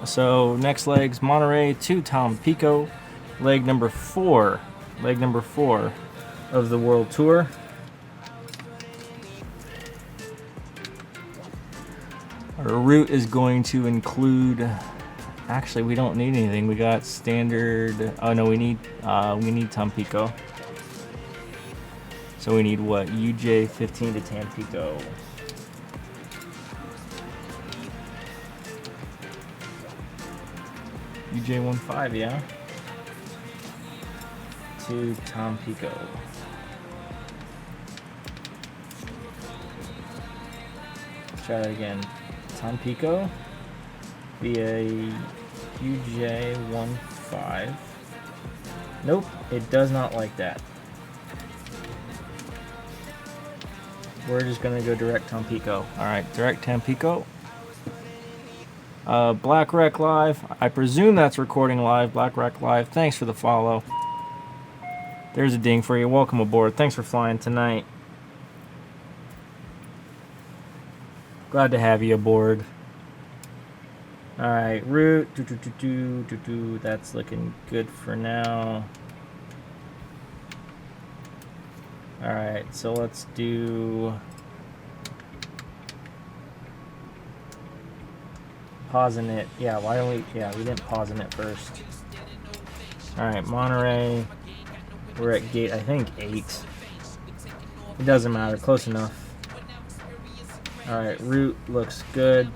So next leg's Monterey to Tampico, leg number 4 of the World Tour. Our route is going to include, actually we don't need anything. We got standard, oh no, we need Tampico. So we need what? UJ15 to Tampico. UJ15, yeah. To Tampico. Let's try that again. Tampico via UJ15. Nope, it does not like that. We're just gonna go direct Tampico. Alright, direct Tampico. Black Rec Live. I presume that's recording live. Black Rec Live. Thanks for the follow. There's a ding for you. Welcome aboard. Thanks for flying tonight. Glad to have you aboard. Alright, route. That's looking good for now. Alright, so let's do pausing it. Yeah, why don't we? Yeah, we didn't pause it first. Alright, Monterey. We're at gate, I think 8. It doesn't matter, close enough. Alright, route looks good.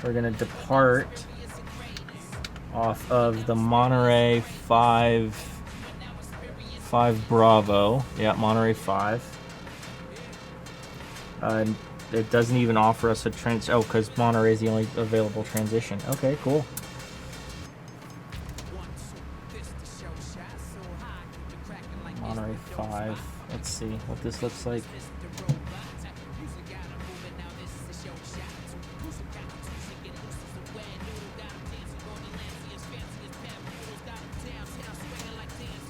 We're gonna depart off of the Monterey 5 Bravo. Yeah, Monterey 5. It doesn't even offer us a oh, because Monterey is the only available transition. Okay, cool. Monterey 5. Let's see what this looks like.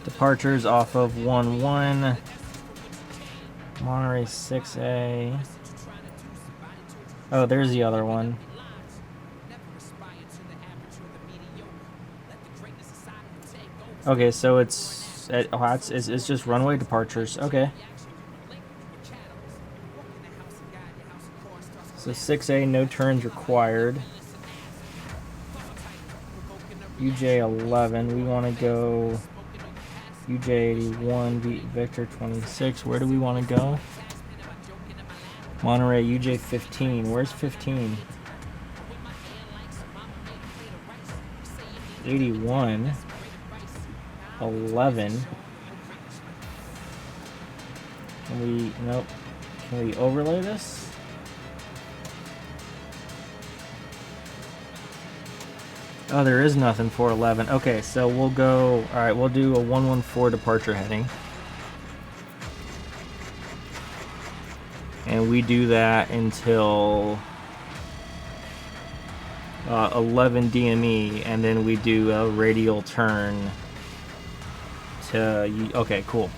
Departures off of 1-1. Monterey 6A. Oh, there's the other one. Okay, so it's just runway departures. Okay. So 6A, no turns required. UJ11, we want to go UJ81, Victor 26. Where do we want to go? Monterey, UJ15. Where's 15? 81. 11. Nope. Can we overlay this? Oh, there is nothing for 11. Okay, so we'll go, alright, we'll do a 114 departure heading. And we do that until 11 DME, and then we do a radial turn to, okay, cool.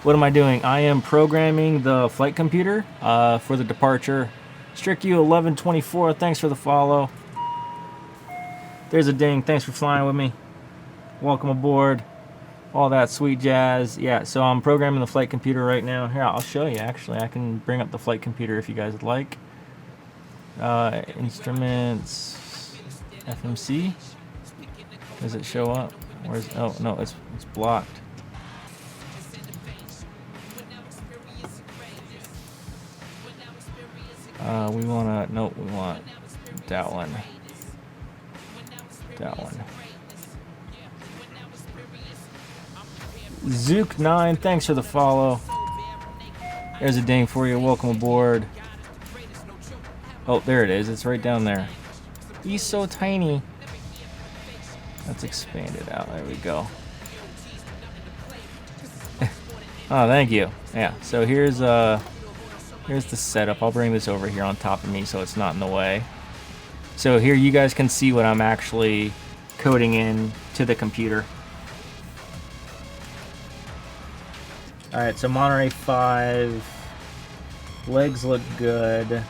What am I doing? I am programming the flight computer for the departure. StrictU 1124, thanks for the follow. There's a ding, thanks for flying with me. Welcome aboard. All that sweet jazz. Yeah, so I'm programming the flight computer right now. Here, I'll show you actually. I can bring up the flight computer if you guys would like. Instruments, FMC. Does it show up? Where's, oh no, it's blocked. We want that one. That one. Zook9, thanks for the follow. There's a ding for you. Welcome aboard. Oh, there it is. It's right down there. He's so tiny. Let's expand it out. There we go. Oh, thank you. Yeah. So here's the setup. I'll bring this over here on top of me so it's not in the way. So here you guys can see what I'm actually coding in to the computer. Alright, so Monterey 5. Legs look good.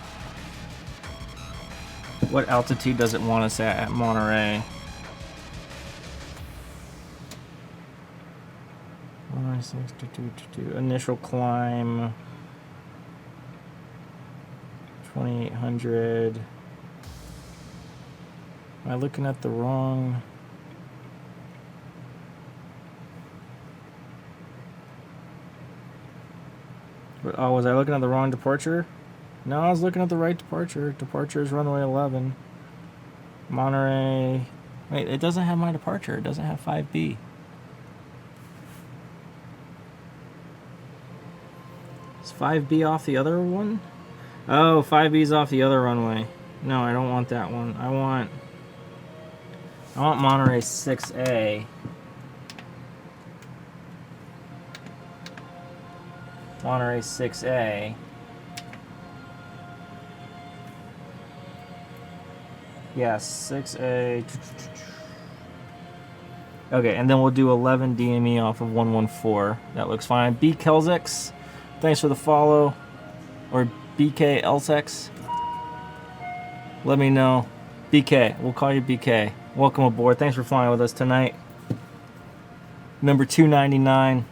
What altitude does it want us at Monterey? Initial climb 2800. Am I looking at the wrong? Oh, was I looking at the wrong departure? No, I was looking at the right departure. Departure is runway 11. Monterey. Wait, it doesn't have my departure. It doesn't have 5B. Is 5B off the other one? Oh, 5B's off the other runway. No, I don't want that one. I want Monterey 6A. Monterey 6A. Yeah, 6A. Okay, and then we'll do 11 DME off of 114. That looks fine. B Kelzex, thanks for the follow. Or BK Elsex. Let me know. BK, we'll call you BK. Welcome aboard. Thanks for flying with us tonight. Number 299.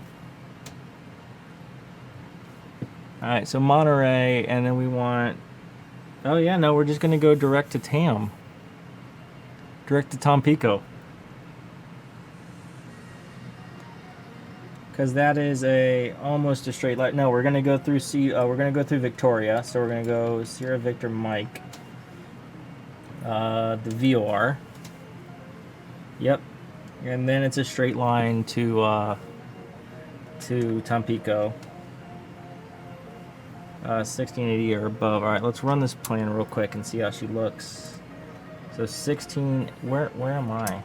Alright, so Monterey, and then we want... Oh yeah, no, we're just going to go direct to TAM. Direct to Tampico. Because that is almost a straight line. No, we're going to go through we're going to go through Victoria. So we're going to go Sierra Victor Mike. The VOR. Yep. And then it's a straight line to Tampico. 1680 or above. All right, let's run this plane real quick and see how she looks. So 16. Where am I?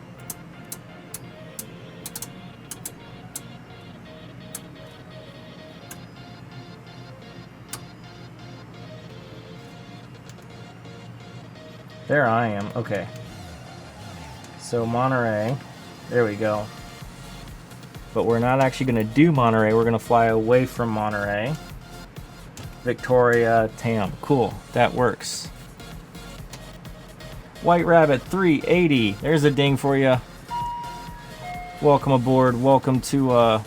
There I am. Okay. So Monterey. There we go. But we're not actually going to do Monterey. We're going to fly away from Monterey. Victoria, TAM. Cool. That works. White Rabbit 380. There's a ding for you. Welcome aboard. Welcome to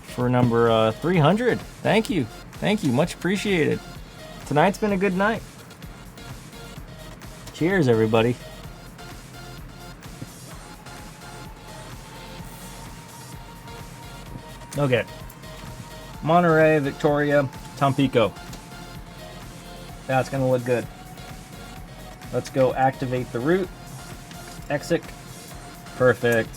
for number 300. Thank you. Thank you. Much appreciated. Tonight's been a good night. Cheers, everybody. Okay. Monterey, Victoria, Tampico. That's going to look good. Let's go activate the route. Exit. Perfect.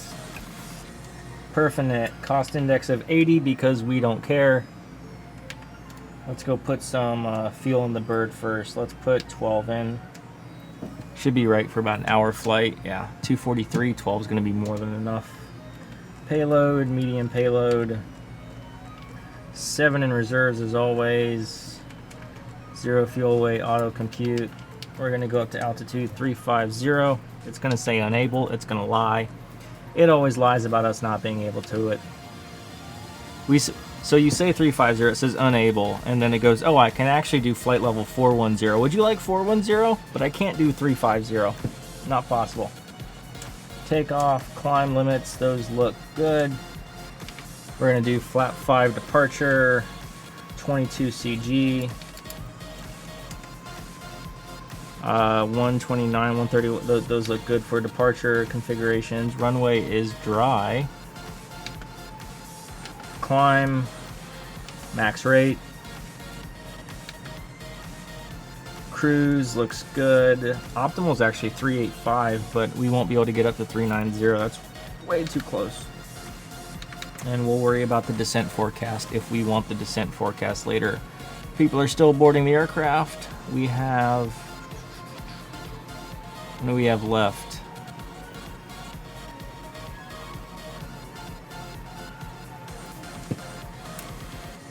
Perfinet. Cost index of 80 because we don't care. Let's go put some fuel in the bird first. Let's put 12 in. Should be right for about an hour flight. Yeah, 243. 12 is going to be more than enough. Payload, medium payload. 7 in reserves as always. 0 fuel weight, auto compute. We're going to go up to altitude 350. It's going to say unable. It's going to lie. It always lies about us not being able to it. So you say 350, it says unable, and then it goes, oh, I can actually do flight level 410. Would you like 410? But I can't do 350. Not possible. Takeoff, climb limits, those look good. We're going to do flap 5 departure, 22 CG, 129, 130, those look good for departure configurations. Runway is dry. Climb, max rate. Cruise looks good. Optimal is actually 385, but we won't be able to get up to 390. That's way too close. And we'll worry about the descent forecast if we want the descent forecast later. People are still boarding the aircraft. We have... What do we have left?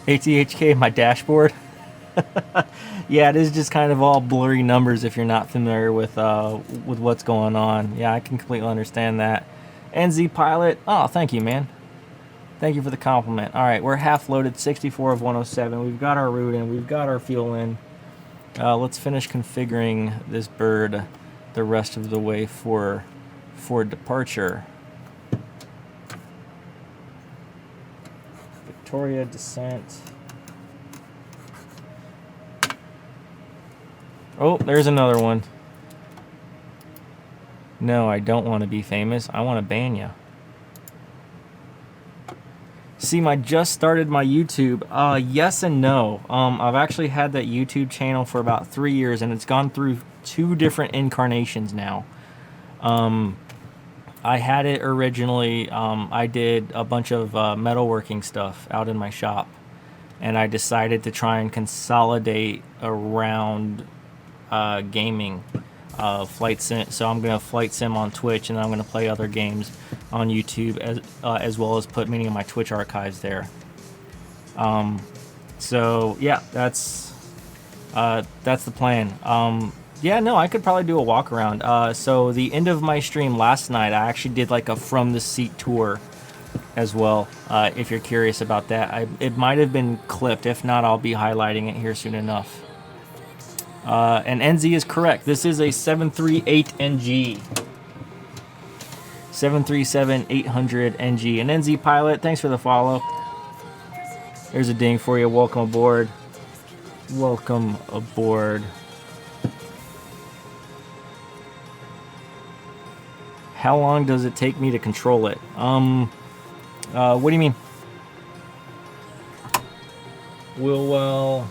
ATHK, my dashboard. Yeah, it is just kind of all blurry numbers if you're not familiar with what's going on. Yeah, I can completely understand that. NZ Pilot, oh, thank you, man. Thank you for the compliment. All right, we're half loaded, 64 of 107. We've got our route in, we've got our fuel in. Let's finish configuring this bird the rest of the way for departure. Victoria descent. Oh, there's another one. No, I don't want to be famous. I want to ban you. See, I just started my YouTube. Yes and no. I've actually had that YouTube channel for about 3 years, and it's gone through 2 different incarnations now. I had it originally. I did a bunch of metalworking stuff out in my shop, and I decided to try and consolidate around gaming. Flight sim, so I'm gonna flight sim on Twitch, and I'm gonna play other games on YouTube as well as put many of my Twitch archives there. So yeah, that's the plan. Yeah, no, I could probably do a walk around. So the end of my stream last night, I actually did like a from the seat tour as well. If you're curious about that, it might have been clipped. If not, I'll be highlighting it here soon enough. And NZ is correct. This is a 738 NG. 737-800 NG. An NZ pilot, thanks for the follow. There's a ding for you. Welcome aboard. Welcome aboard. How long does it take me to control it? What do you mean? We'll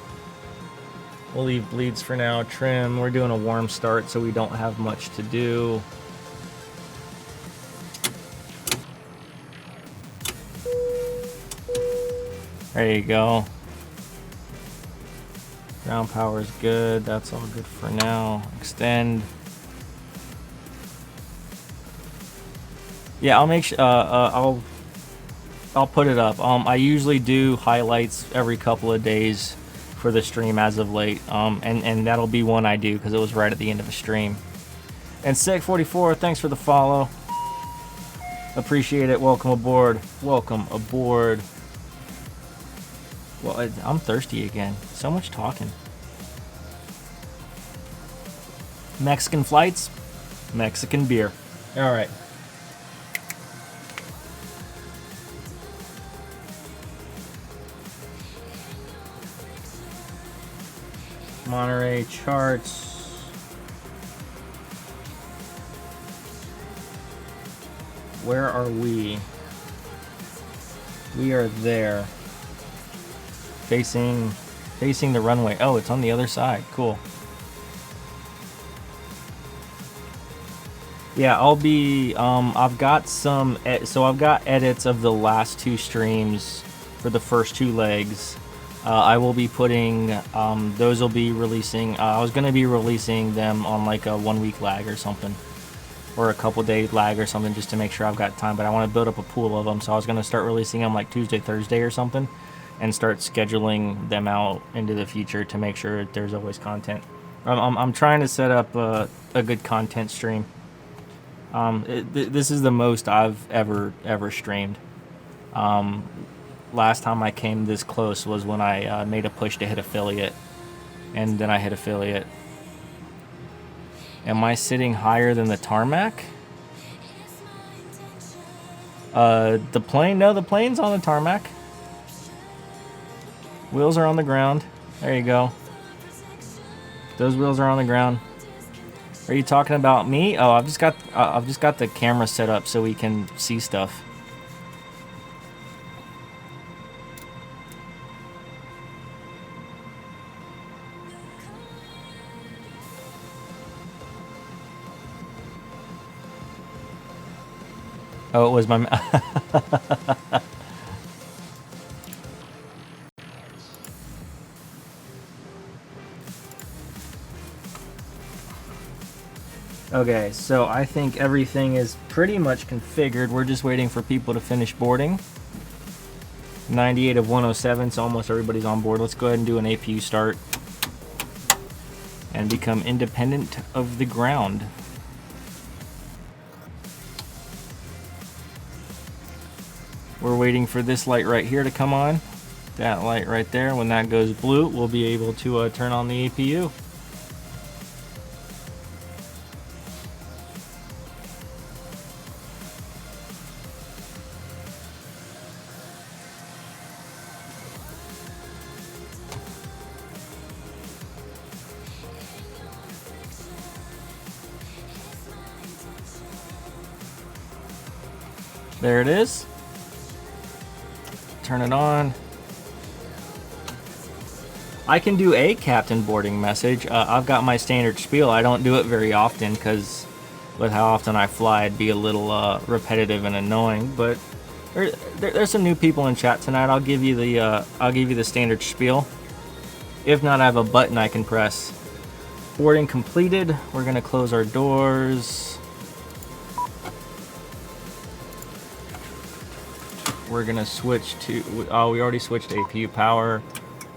leave bleeds for now. Trim. We're doing a warm start, so we don't have much to do. There you go. Ground power is good. That's all good for now. Extend. Yeah, I'll make sure. I'll put it up. I usually do highlights every couple of days for the stream as of late, and that'll be one I do because it was right at the end of a stream. And Seg44, thanks for the follow. Appreciate it. Welcome aboard. Welcome aboard. Well, I'm thirsty again. So much talking. Mexican flights, Mexican beer. All right. Monterey charts. Where are we? We are there. Facing the runway. Oh, it's on the other side. Cool. Yeah, I'll be I've got some I've got edits of the last 2 streams for the first 2 legs. I will be putting those will be releasing. I was gonna be releasing them on like a 1-week lag or something, or a couple day lag or something, just to make sure I've got time. But I want to build up a pool of them, so I was gonna start releasing them like Tuesday, Thursday or something, and start scheduling them out into the future to make sure there's always content. I'm trying to set up a good content stream. This is the most I've ever streamed. Last time I came this close was when I made a push to hit affiliate, and then I hit affiliate. Am I sitting higher than the tarmac? The plane? No, the plane's on the tarmac. Wheels are on the ground. There you go. Those wheels are on the ground. Are you talking about me? Oh, I've just got the camera set up so we can see stuff. Oh, it was my... Okay, so I think everything is pretty much configured. We're just waiting for people to finish boarding. 98 of 107, so almost everybody's on board. Let's go ahead and do an APU start and become independent of the ground. We're waiting for this light right here to come on. That light right there, when that goes blue, we'll be able to turn on the APU. There it is. Turn it on. I can do a captain boarding message. I've got my standard spiel. I don't do it very often because with how often I fly, it'd be a little repetitive and annoying. But there's some new people in chat tonight. I'll give you the standard spiel. If not, I have a button I can press. Boarding completed. We're gonna close our doors. We're gonna switch to, oh, we already switched to APU power.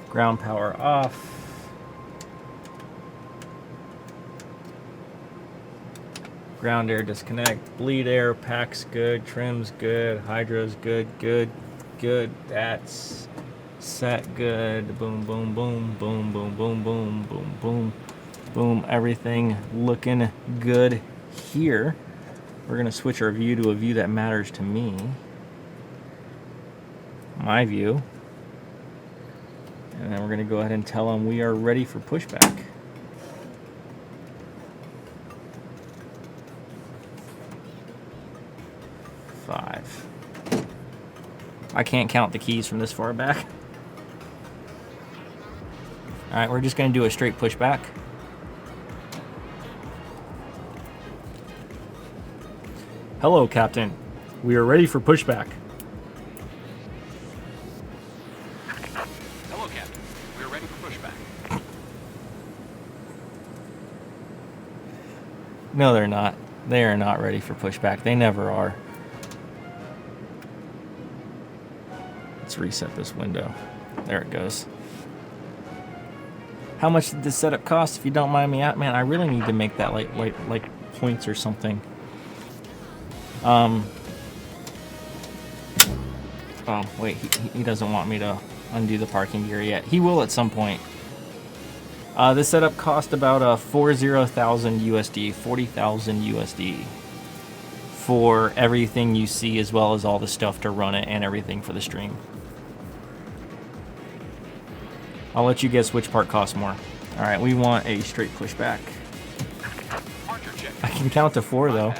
Ground power off. Ground air disconnect. Bleed air, pack's good, trim's good, hydro's good, good. That's set good. Boom, boom, boom, boom, boom, boom, boom, boom, boom, boom. Everything looking good here. We're gonna switch our view to a view that matters to me. My view. And then we're going to go ahead and tell them we are ready for pushback. Five. I can't count the keys from this far back. Alright, we're just going to do a straight pushback. Hello, Captain. We are ready for pushback. No, they're not. They are not ready for pushback. They never are. Let's reset this window. There it goes. How much did this setup cost, if you don't mind me out? Man, I really need to make that like points or something. Oh, wait, he doesn't want me to undo the parking gear yet. He will at some point. This setup cost about 40,000 USD, 40,000 USD for everything you see, as well as all the stuff to run it and everything for the stream. I'll let you guess which part costs more. All right, we want a straight pushback. I can count to 4 though.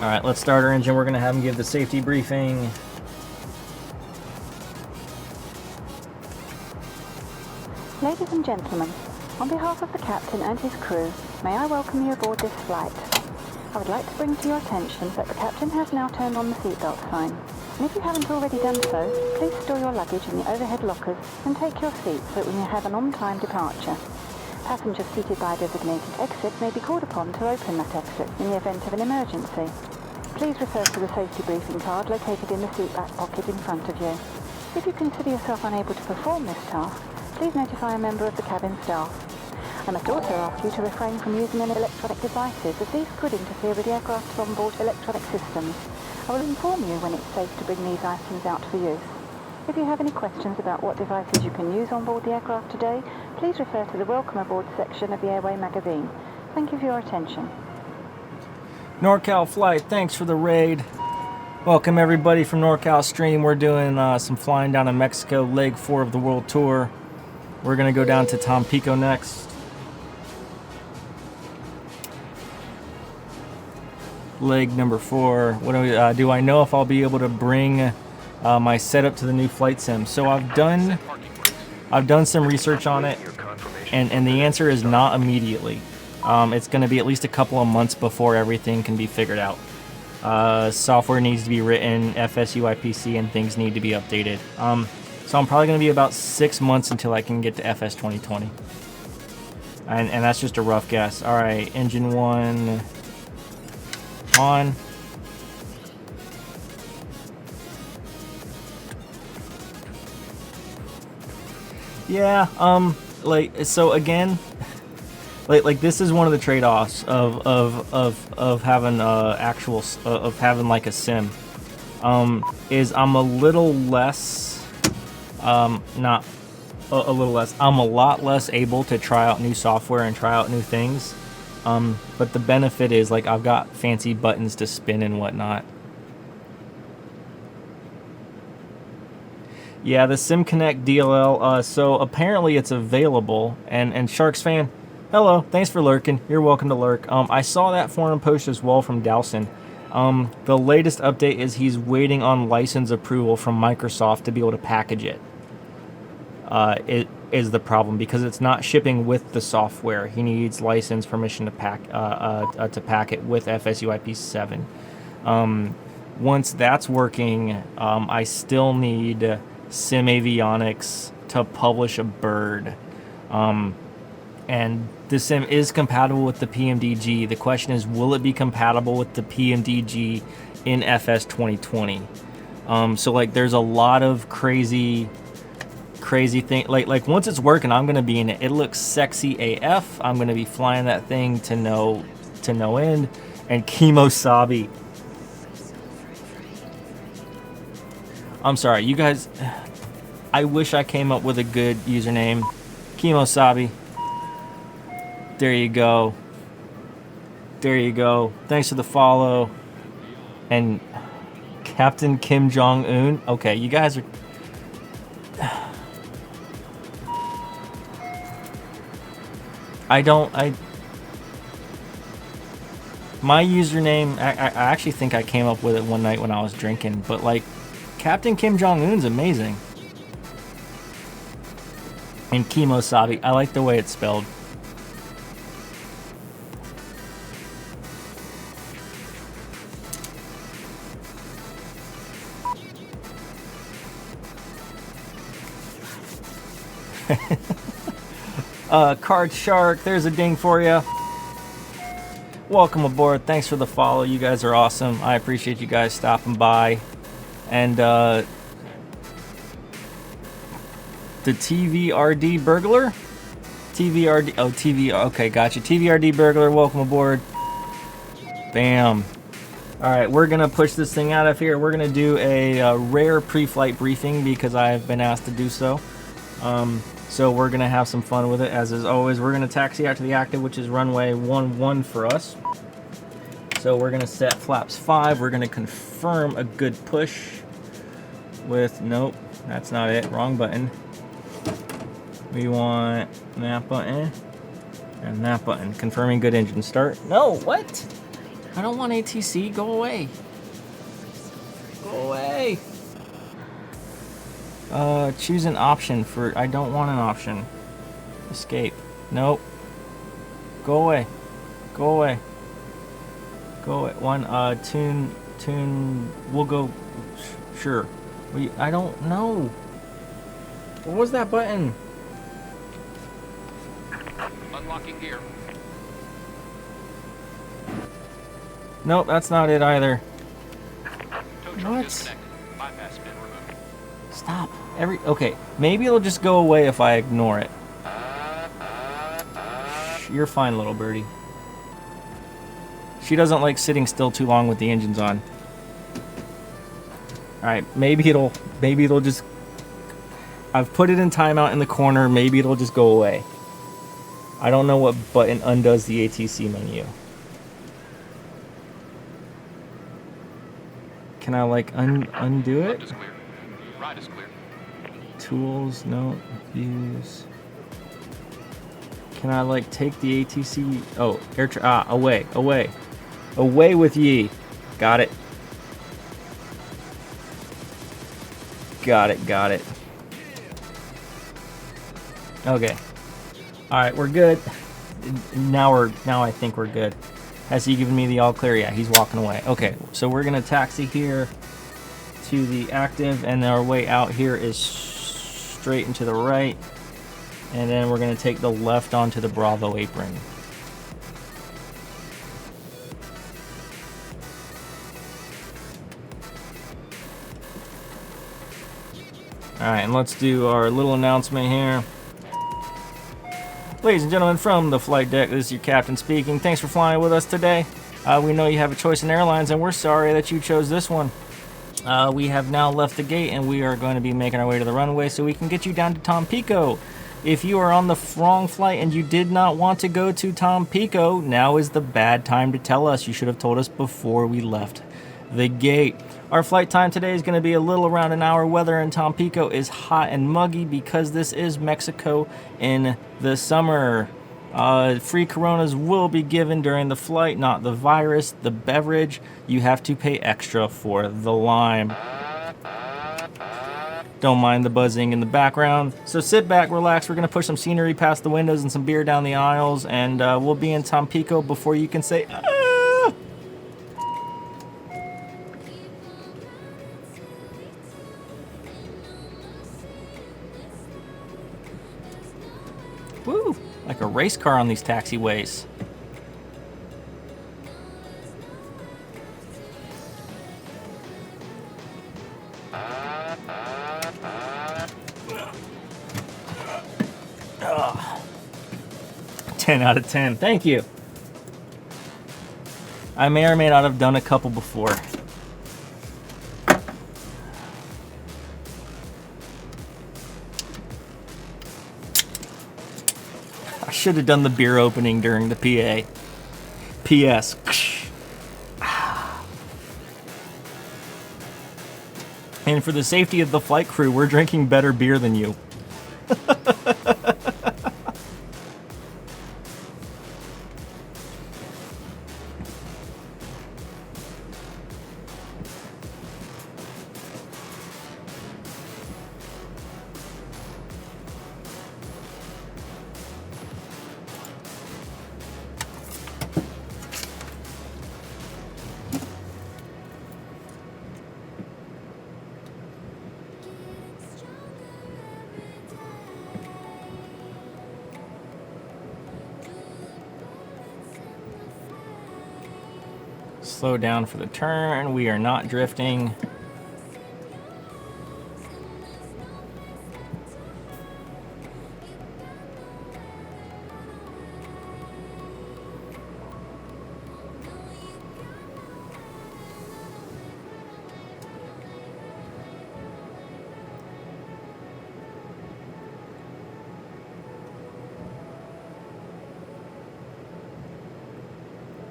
All right, let's start our engine. We're going to have him give the safety briefing. Ladies and gentlemen, on behalf of the captain and his crew, may I welcome you aboard this flight. I would like to bring to your attention that the captain has now turned on the seatbelt sign. And if you haven't already done so, please store your luggage in the overhead lockers and take your seat so that we may have an on-time departure. Passengers seated by a designated exit may be called upon to open that exit in the event of an emergency. Please refer to the safety briefing card located in the seat back pocket in front of you. If you consider yourself unable to perform this task, please notify a member of the cabin staff. I must also ask you to refrain from using any electronic devices, as these could interfere with the aircraft's onboard electronic systems. I will inform you when it's safe to bring these items out for use. If you have any questions about what devices you can use on board the aircraft today, please refer to the Welcome Aboard section of the Airway magazine. Thank you for your attention. NorCal Flight, thanks for the raid. Welcome everybody from NorCal Stream. We're doing some flying down to Mexico, leg 4 of the World Tour. We're going to go down to Tampico next. Leg number 4. What do I know if I'll be able to bring my setup to the new flight sim? So I've done some research on it, and the answer is not immediately. It's going to be at least a couple of months before everything can be figured out. Software needs to be written, FSUIPC, and things need to be updated. So I'm probably going to be about 6 months until I can get to FS 2020. And that's just a rough guess. All right, engine 1 on. Yeah, so again, like this is one of the trade-offs of having having like a sim. Is I'm a little less, not a little less, I'm a lot less able to try out new software and try out new things. But the benefit is, like, I've got fancy buttons to spin and whatnot. Yeah, the SimConnect DLL, so apparently it's available, and Sharks fan, Hello, thanks for lurking. You're welcome to lurk. I saw that forum post as well from Dowson. The latest update is he's waiting on license approval from Microsoft to be able to package it. It is the problem because it's not shipping with the software. He needs license permission to pack it with FSUIP 7. Once that's working, I still need Sim Avionics to publish a bird. And the sim is compatible with the PMDG. The question is, will it be compatible with the PMDG in FS 2020? So like, there's a lot of crazy thing. Like once it's working, I'm gonna be in it. It looks sexy AF. I'm gonna be flying that thing to no end. And Kimosabi. I'm sorry, you guys. I wish I came up with a good username. Kimosabi. There you go. There you go. Thanks for the follow. And Captain Kim Jong-un. Okay, you guys are... My username, I actually think I came up with it one night when I was drinking, but like, Captain Kim Jong-un's amazing. And Kimosabi, I like the way it's spelled. Card Shark, there's a ding for you. Welcome aboard. Thanks for the follow. You guys are awesome. I appreciate you guys stopping by. And the TVRD Burglar? TVRD, oh, TV, okay, gotcha. TVRD Burglar, welcome aboard. Bam. Alright, we're going to push this thing out of here. We're going to do a rare pre-flight briefing because I've been asked to do so. So we're going to have some fun with it. As is always, we're going to taxi out to the active, which is runway 11 for us. So we're going to set flaps 5. We're going to confirm a good push with, nope, that's not it, wrong button. We want that button and that button. Confirming good engine start. No, what? I don't want ATC, go away. Go away. Choose an option for, I don't want an option. Escape. Nope. Go away. Go away. Go away. One, tune, we'll go, sure. I don't know. What was that button? Unlocking gear. Nope, that's not it either. What? Bypass been removed. Stop. Okay, maybe it'll just go away if I ignore it. You're fine, little birdie. She doesn't like sitting still too long with the engines on. Alright, maybe it'll just... I've put it in timeout in the corner, maybe it'll just go away. I don't know what button undoes the ATC menu. Can I like undo it? Left is clear. Right is clear. Tools, no, views. Can I like take the ATC? Oh, away, away. Away with ye. Got it. Got it, got it. Okay. Alright, we're good. Now I think we're good. Has he given me the all clear? Yeah, he's walking away. Okay, so we're gonna taxi here to the active, and our way out here is straight and to the right. And then we're gonna take the left onto the Bravo apron. Alright, and let's do our little announcement here. Ladies and gentlemen, from the flight deck, this is your captain speaking. Thanks for flying with us today. We know you have a choice in airlines, and we're sorry that you chose this one. We have now left the gate, and we are going to be making our way to the runway so we can get you down to Tampico. If you are on the wrong flight and you did not want to go to Tampico, now is the bad time to tell us. You should have told us before we left the gate. Our flight time today is going to be a little around an hour. Weather in Tampico is hot and muggy because this is Mexico in the summer. Free Coronas will be given during the flight, not the virus. The beverage, you have to pay extra for the lime. Don't mind the buzzing in the background. So sit back, relax. We're going to push some scenery past the windows and some beer down the aisles, and we'll be in Tampico before you can say, ah! Woo! Like a race car on these taxiways. Ugh. 10 out of 10. Thank you. I may or may not have done a couple before. I should have done the beer opening during the PA. P.S. And for the safety of the flight crew, we're drinking better beer than you. Slow down for the turn. We are not drifting.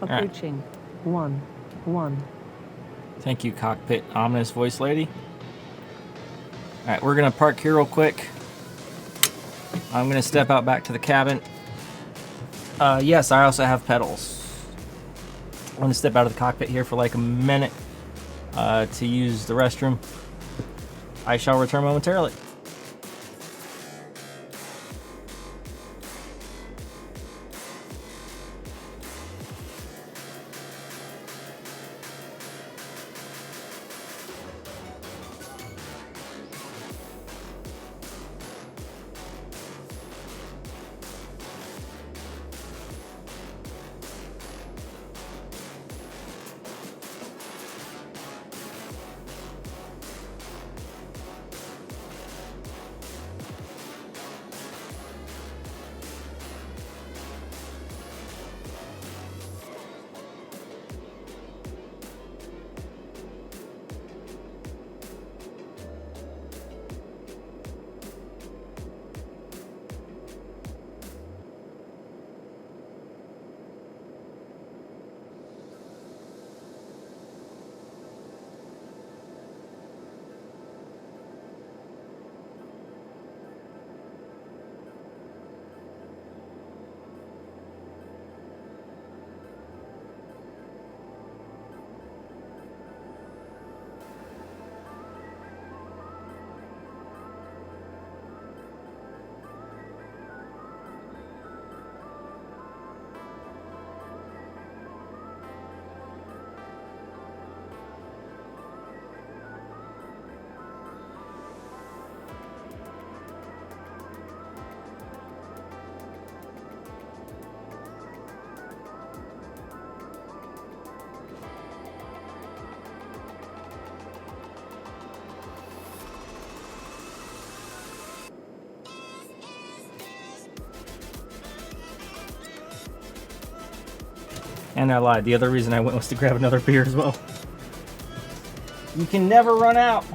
Approaching. 1. Thank you, cockpit ominous voice lady. Alright, we're gonna park here real quick. I'm gonna step out back to the cabin. Yes, I also have pedals. I'm gonna step out of the cockpit here for like a minute to use the restroom. I shall return momentarily. And I lied. The other reason I went was to grab another beer as well. You can never run out.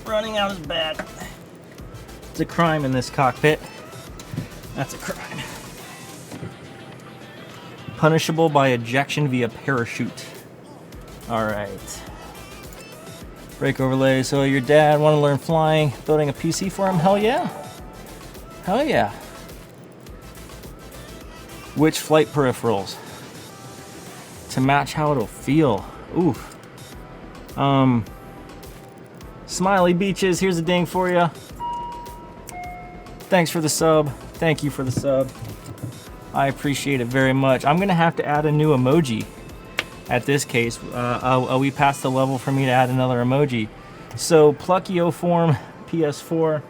Running out is bad. It's a crime in this cockpit. That's a crime. Punishable by ejection via parachute. Alright. Brake overlay. So your dad want to learn flying, building a PC for him? Hell yeah. Hell yeah. Which flight peripherals? To match how it'll feel. Ooh. Smiley Beaches, here's a ding for you. Thanks for the sub. Thank you for the sub. I appreciate it very much. I'm gonna have to add a new emoji at this case. We passed the level for me to add another emoji. So Plucky O-Form PS4.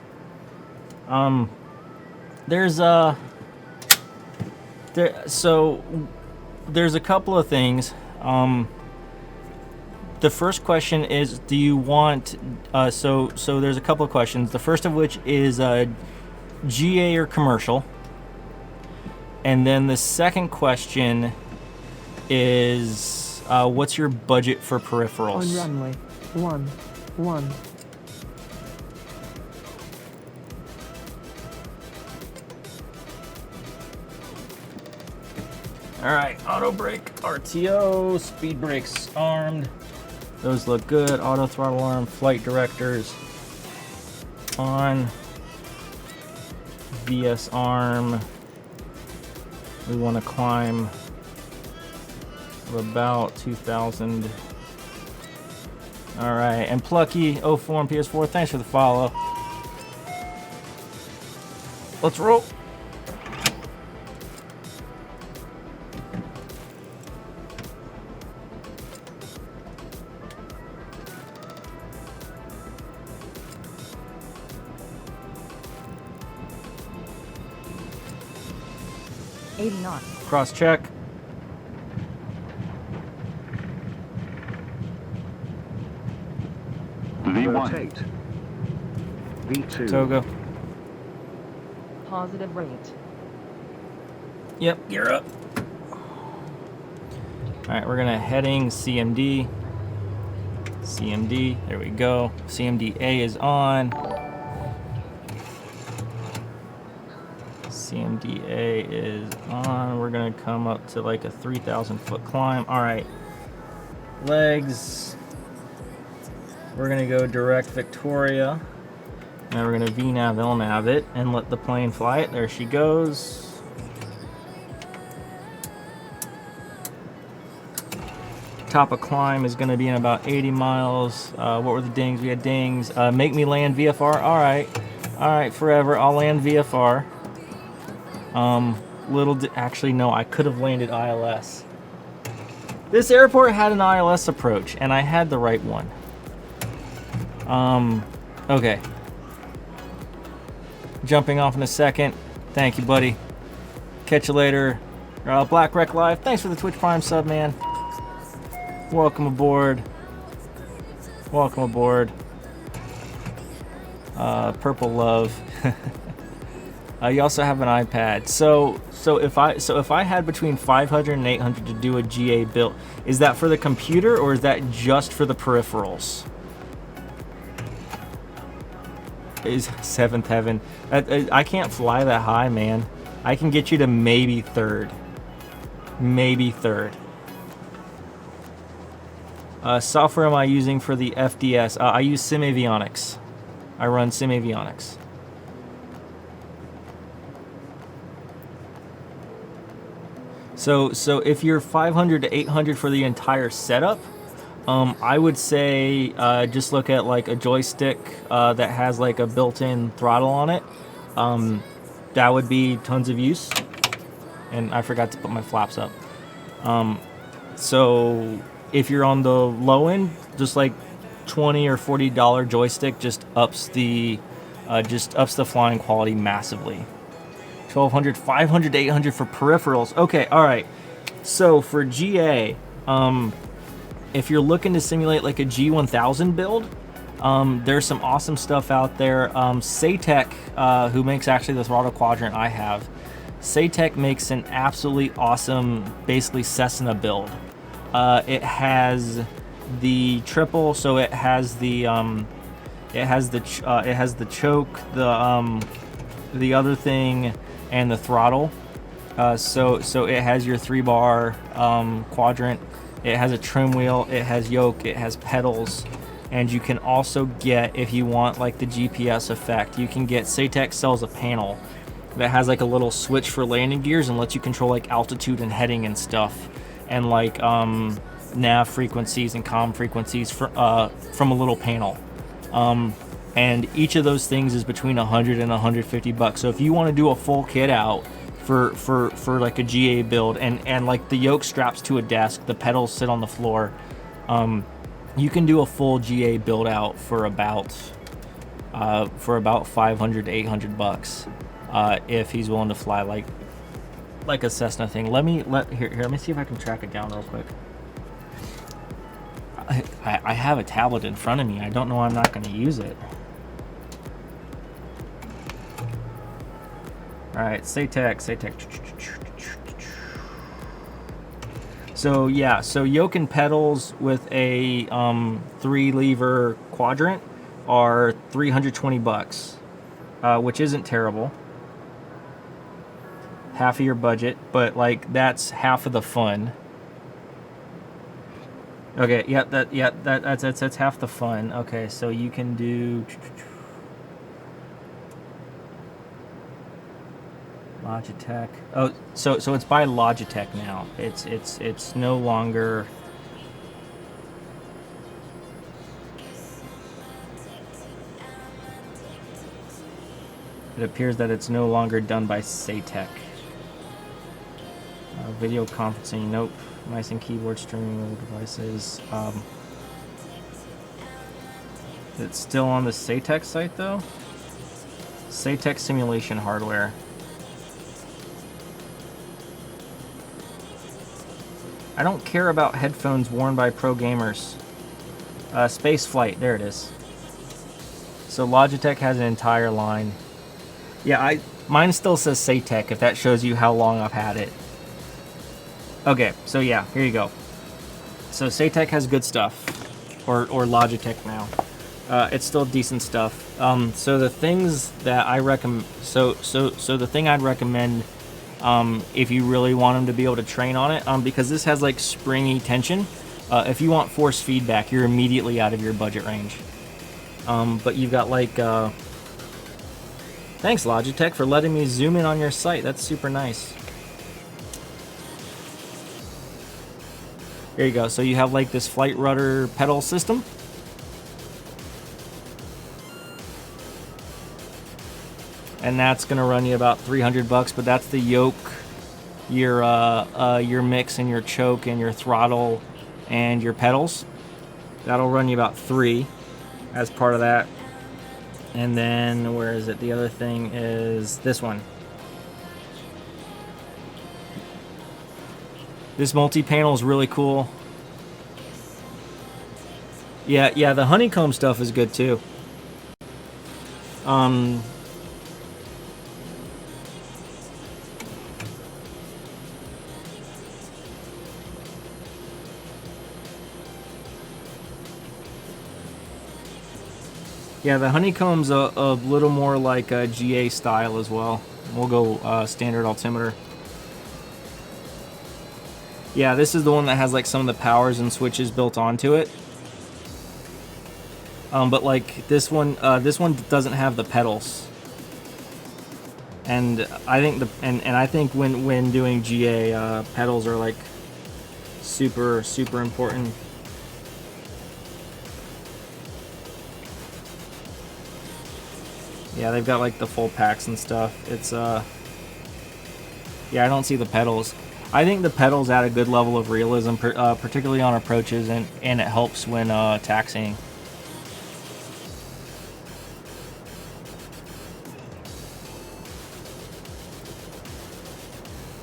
There's a couple of things. The first question is, do you want, so there's a couple of questions. The first of which is GA or commercial. And then the second question is, what's your budget for peripherals? On runway 11. All right, auto brake, RTO, speed brakes armed. Those look good. Auto throttle arm, flight directors on. VS arm. We want to climb of about 2,000. All right, and Plucky O-Form PS4. Thanks for the follow. Let's roll. Cross check. V1. V2. Togo. Positive rate. Yep, gear up. Alright, we're gonna heading CMD. CMD, there we go. CMD-A is on. CMD-A is on. We're gonna come up to like a 3,000 foot climb. Alright. Legs. We're gonna go direct Victoria. Now we're gonna VNAV LNAV it and let the plane fly it. There she goes. Top of climb is gonna be in about 80 miles. What were the dings? We had dings. Make me land VFR. Alright, forever. I'll land VFR. Actually, no, I could have landed ILS. This airport had an ILS approach, and I had the right one. Okay. Jumping off in a second. Thank you, buddy. Catch you later. Black Wreck Live, thanks for the Twitch Prime sub, man. Welcome aboard. Welcome aboard. Purple Love. You also have an iPad. So if I had between 500 and 800 to do a GA build, is that for the computer or is that just for the peripherals? Is seventh heaven? I can't fly that high, man. I can get you to maybe third. Maybe third. Software am I using for the FDS? I use SimAvionics. I run SimAvionics. So if you're 500 to 800 for the entire setup, I would say just look at like a joystick that has like a built-in throttle on it. That would be tons of use. And I forgot to put my flaps up. So if you're on the low end, just like $20 or $40 joystick just ups the flying quality massively. 1,200, 500 to 800 for peripherals. Okay, all right. So for GA, if you're looking to simulate like a G1000 build, there's some awesome stuff out there. Satec, who makes actually the throttle quadrant I have, Satec makes an absolutely awesome, basically Cessna build. It has the triple, so it has the choke, the other thing, and the throttle. So it has your 3-bar quadrant. It has a trim wheel. It has yoke. It has pedals, and you can also get, if you want like the GPS effect, you can get, Satec sells a panel that has like a little switch for landing gears and lets you control like altitude and heading and stuff, and like nav frequencies and comm frequencies from a little panel. And each of those things is between $100 and $150. So if you want to do a full kit out for like a GA build, and like the yoke straps to a desk, the pedals sit on the floor, you can do a full GA build out for about $500 to $800 if he's willing to fly like a Cessna thing. Let me see if I can track it down real quick. I have a tablet in front of me. I don't know why I'm not going to use it. All right, Satec. So yeah, so yoke and pedals with a 3-lever quadrant are $320, which isn't terrible. Half of your budget, but like that's half of the fun. Okay, that's half the fun. Okay, so you can do Logitech. Oh, so it's by Logitech now. It's no longer. It appears that it's no longer done by Satec. Video conferencing, nope. Mice and keyboard streaming devices. It's still on the Satec site though. Satec simulation hardware. I don't care about headphones worn by pro gamers. Space Flight, there it is. So Logitech has an entire line. Yeah, mine still says Satec, if that shows you how long I've had it. Okay, so yeah, here you go. So Satec has good stuff, or Logitech now. It's still decent stuff. So the things that I recommend, so the thing I'd recommend, if you really want them to be able to train on it, because this has like springy tension. If you want force feedback, you're immediately out of your budget range. But you've got like, thanks Logitech for letting me zoom in on your site. That's super nice. There you go. So you have like this flight rudder pedal system. And that's gonna run you about $300, but that's the yoke, your mix and your choke and your throttle and your pedals. That'll run you about $3 as part of that. And then where is it? The other thing is this one. This multi-panel is really cool. Yeah, the honeycomb stuff is good too. Yeah, the honeycomb's a little more like a GA style as well. We'll go standard altimeter. Yeah, this is the one that has like some of the powers and switches built onto it. But like this one doesn't have the pedals. And I think I think when doing GA, pedals are like super important. Yeah, they've got like the full packs and stuff. It's yeah, I don't see the pedals. I think the pedals add a good level of realism, particularly on approaches, and it helps when taxiing.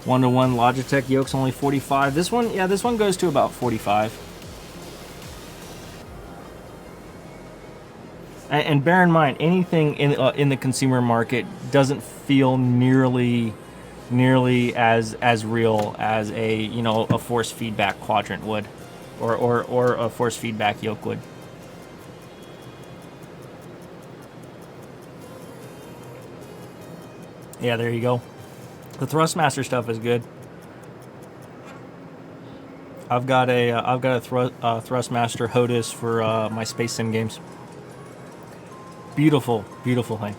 One-to-one Logitech yoke's only 45. This one goes to about 45. And bear in mind, anything in the consumer market doesn't feel nearly as real as a force feedback quadrant would, or a force feedback yoke would. Yeah, there you go. The Thrustmaster stuff is good. I've got a Thrustmaster HOTUS for my Space Sim games. Beautiful thing.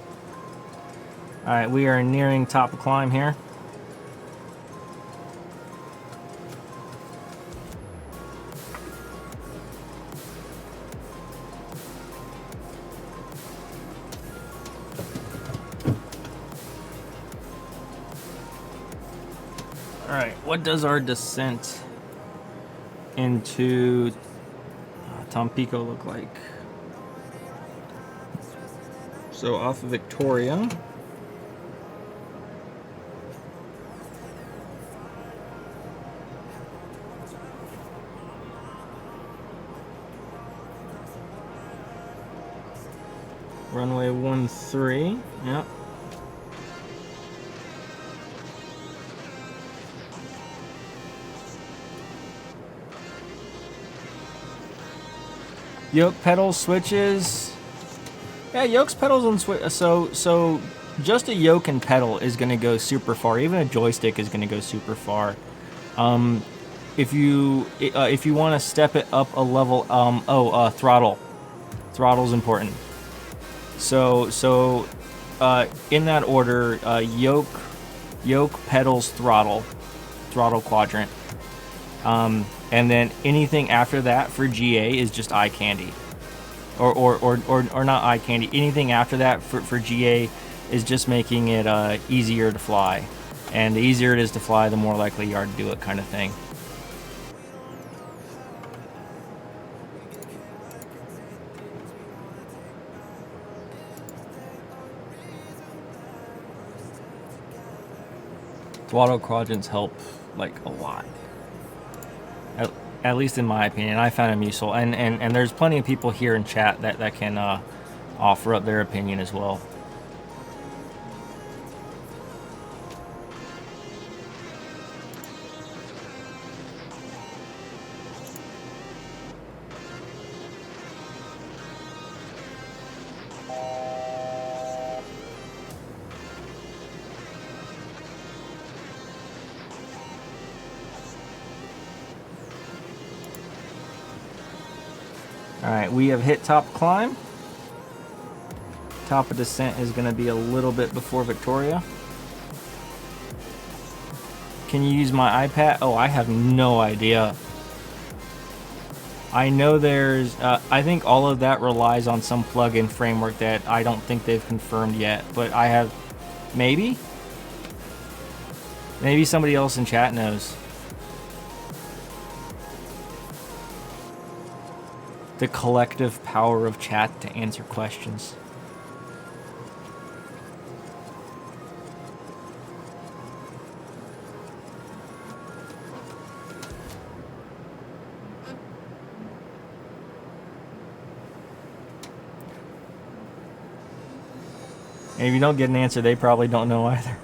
All right, we are nearing top of climb here. All right, what does our descent into Tampico look like? So off of Victoria. Runway 13, yep. Yoke pedals, switches. Yeah, yokes, pedals, and switch. So just a yoke and pedal is going to go super far. Even a joystick is going to go super far. If you want to step it up a level, throttle. Throttle's important. So in that order, yoke, pedals, throttle quadrant. And then anything after that for GA is just eye candy. Or not eye candy. Anything after that for GA is just making it easier to fly. And the easier it is to fly, the more likely you are to do it, kind of thing. Throttle quadrants help like a lot. At least in my opinion, I found them useful, and there's plenty of people here in chat that can offer up their opinion as well. Alright, we have hit top climb. Top of descent is going to be a little bit before Victoria. Can you use my iPad? Oh, I have no idea. I know there's... I think all of that relies on some plugin framework that I don't think they've confirmed yet. But I have... Maybe? Maybe somebody else in chat knows. The collective power of chat to answer questions. And if you don't get an answer, they probably don't know either.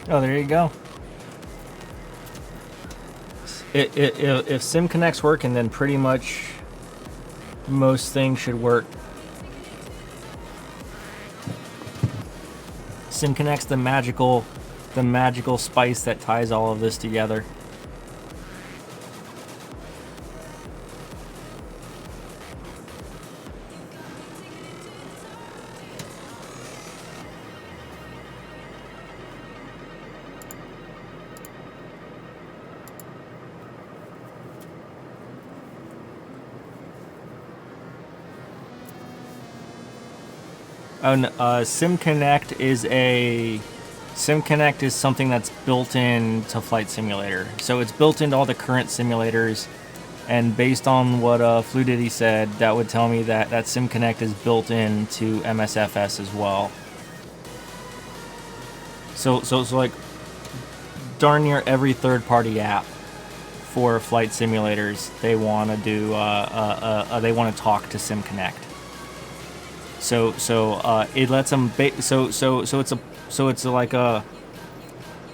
Oh, there you go. If Sim Connect's working, then pretty much most things should work. Sim Connect's the magical spice that ties all of this together. SimConnect is something that's built into Flight Simulator. So it's built into all the current simulators, and based on what Fluidity said, that would tell me that SimConnect is built into MSFS as well. So like darn near every third-party app for flight simulators, they want to do they want to talk to SimConnect. So it lets them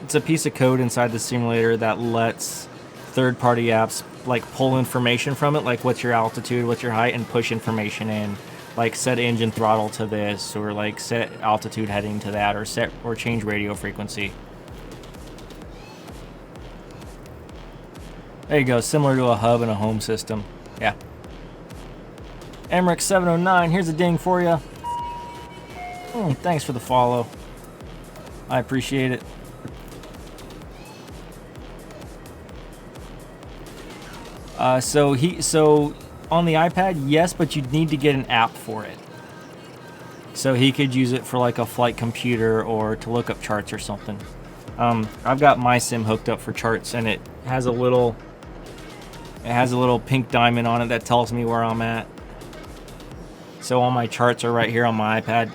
it's a piece of code inside the simulator that lets third-party apps like pull information from it, like what's your altitude, what's your height, and push information in, like set engine throttle to this, or like set altitude heading to that, or change radio frequency. There you go, similar to a hub and a home system. Yeah. Emmerich709, here's a ding for you. Thanks for the follow. I appreciate it. So on the iPad, yes, but you'd need to get an app for it. So he could use it for like a flight computer or to look up charts or something. I've got my sim hooked up for charts, and it has a little pink diamond on it that tells me where I'm at. So all my charts are right here on my iPad.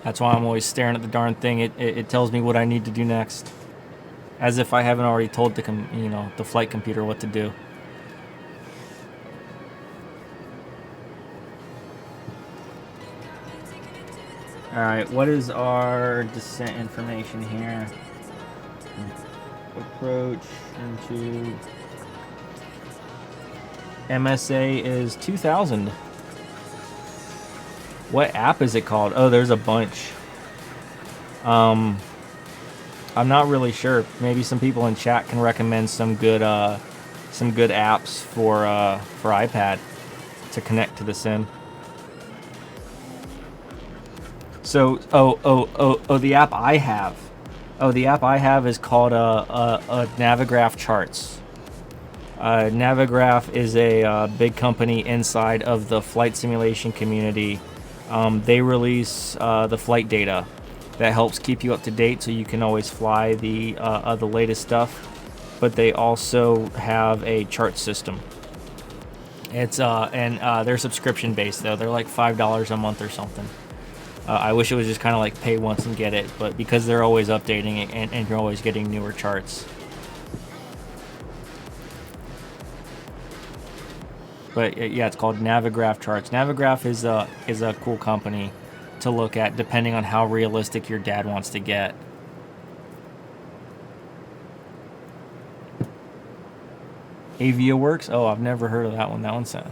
That's why I'm always staring at the darn thing. It tells me what I need to do next, as if I haven't already told the flight computer what to do. All right, what is our descent information here? Approach into MSA is 2000. What app is it called? Oh, there's a bunch. I'm not really sure. Maybe some people in chat can recommend some good apps for iPad to connect to the sim. So, the app I have. The app I have is called Navigraph Charts. Navigraph is a big company inside of the flight simulation community. They release the flight data that helps keep you up to date, so you can always fly the latest stuff. But they also have a chart system. It's they're subscription based though. They're like $5 a month or something. I wish it was just kind of like pay once and get it, but because they're always updating it and you're always getting newer charts. But yeah, it's called Navigraph Charts. Navigraph is a cool company to look at depending on how realistic your dad wants to get. Avia Works? Oh, I've never heard of that one. That one's sad.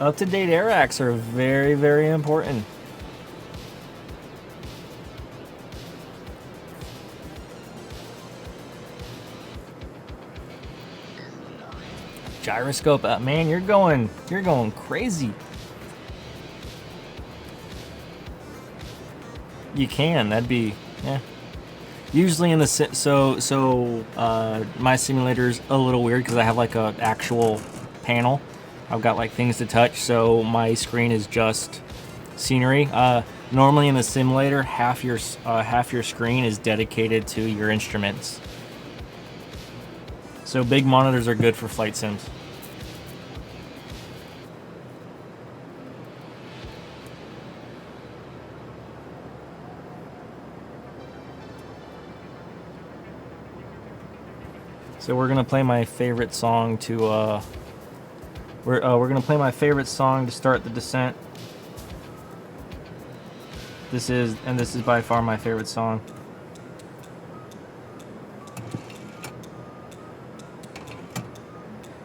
Up-to-date air-acts are very, very important. Gyroscope up, man, you're going crazy. You can, that'd be, yeah. Usually in the my simulator's a little weird because I have like a actual panel. I've got like things to touch, so my screen is just scenery. Normally in the simulator, half your screen is dedicated to your instruments. So big monitors are good for flight sims. So we're gonna play my favorite song to we're gonna play my favorite song to start the descent. This is by far my favorite song.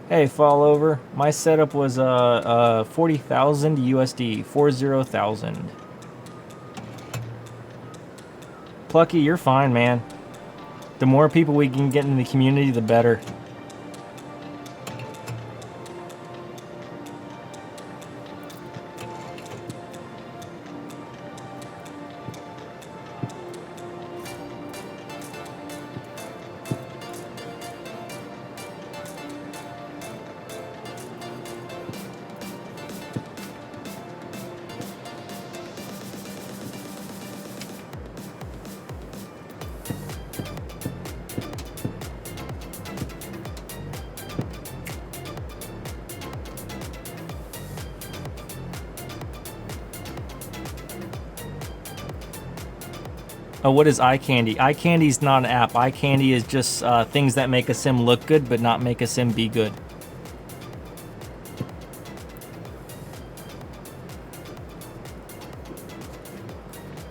Hey, fall over. My setup was 40,000 USD, 40,000. Plucky, you're fine, man. The more people we can get in the community, the better. Oh, what is iCandy? iCandy's not an app. iCandy is just things that make a sim look good, but not make a sim be good.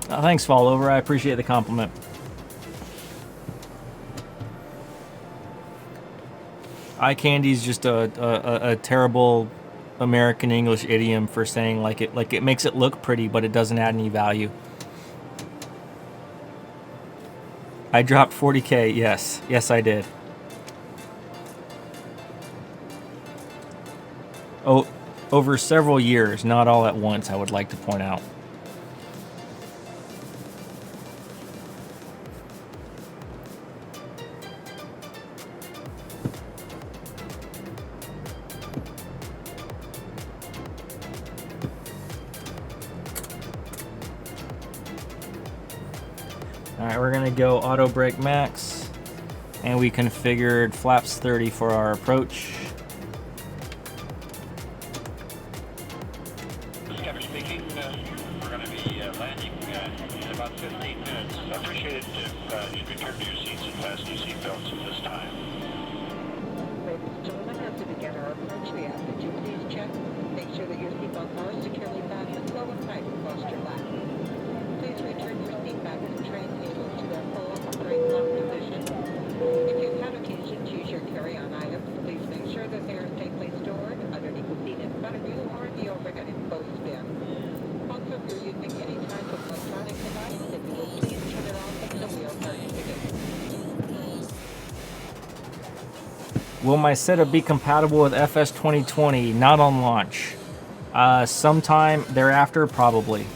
Thanks, Fallover. I appreciate the compliment. iCandy's just a terrible American English idiom for saying like it makes it look pretty, but it doesn't add any value. I dropped 40K. Yes, I did. Oh, over several years, not all at once, I would like to point out. Alright, we're gonna go auto brake max, and we configured flaps 30 for our approach. Captain speaking. We're going to be landing in about 15 minutes. I appreciate it if you return to your seats and fasten your seatbelts at this time. Ladies and gentlemen, as we begin our approach, we ask that you please check. Make sure that your seatbelts are securely fastened low and tight across your lap. Please return your seat back to the train table to their full straight lock position. If you have occasion to use your carry-on items, please make sure that they are safely stored underneath the seat in front of you or in the overhead enclosed bin. Also, if you're using any type of electronic device, if you will please turn it off until we are activated. Will my setup be compatible with FS 2020? Not on launch. Sometime thereafter, probably.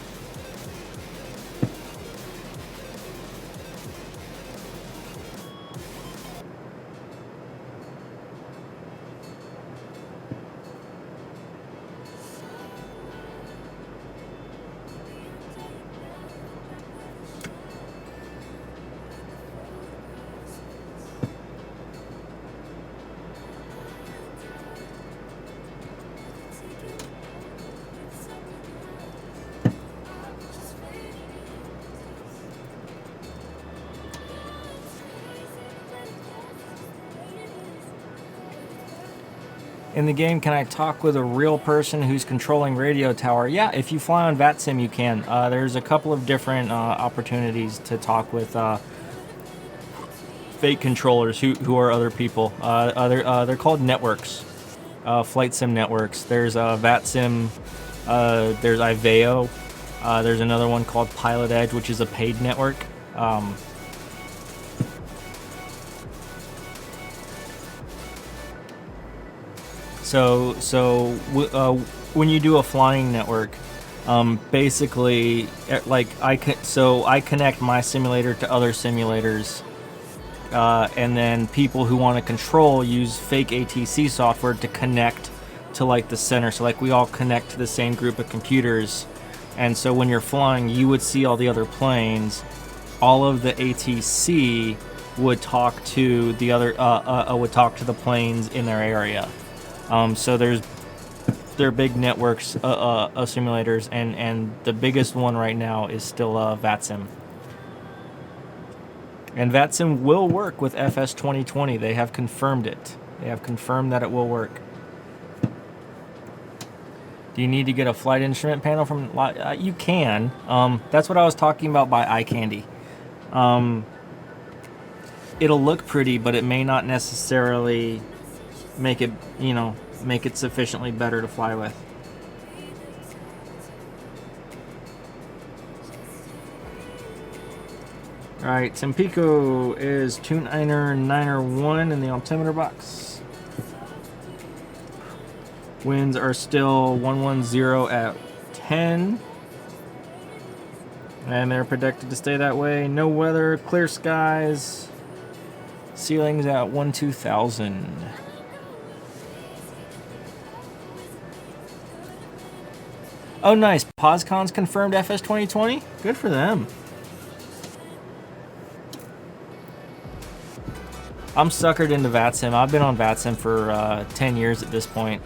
In the game, can I talk with a real person who's controlling radio tower? Yeah, if you fly on VATSIM, you can. There's a couple of different opportunities to talk with fake controllers who are other people. They're called networks, flight sim networks. There's VATSIM, there's Iveo, there's another one called Pilot Edge, which is a paid network. So when you do a flying network, basically, like I connect my simulator to other simulators, and then people who want to control use fake ATC software to connect to like the center. So like we all connect to the same group of computers, and so when you're flying, you would see all the other planes. All of the ATC would talk to the other would talk to the planes in their area. So they're big networks of simulators, and the biggest one right now is still VATSIM. And VATSIM will work with FS 2020. They have confirmed it. They have confirmed that it will work. Do you need to get a flight instrument panel from? You can. That's what I was talking about by iCandy. It'll look pretty, but it may not necessarily make it, you know, make it sufficiently better to fly with. Alright, Tampico is 29901 in the altimeter box. Winds are still 110 at 10. And they're predicted to stay that way. No weather, clear skies. Ceilings at 12,000. Oh, nice. PosCon's confirmed FS 2020. Good for them. I'm suckered into VATSIM. I've been on VATSIM for 10 years at this point.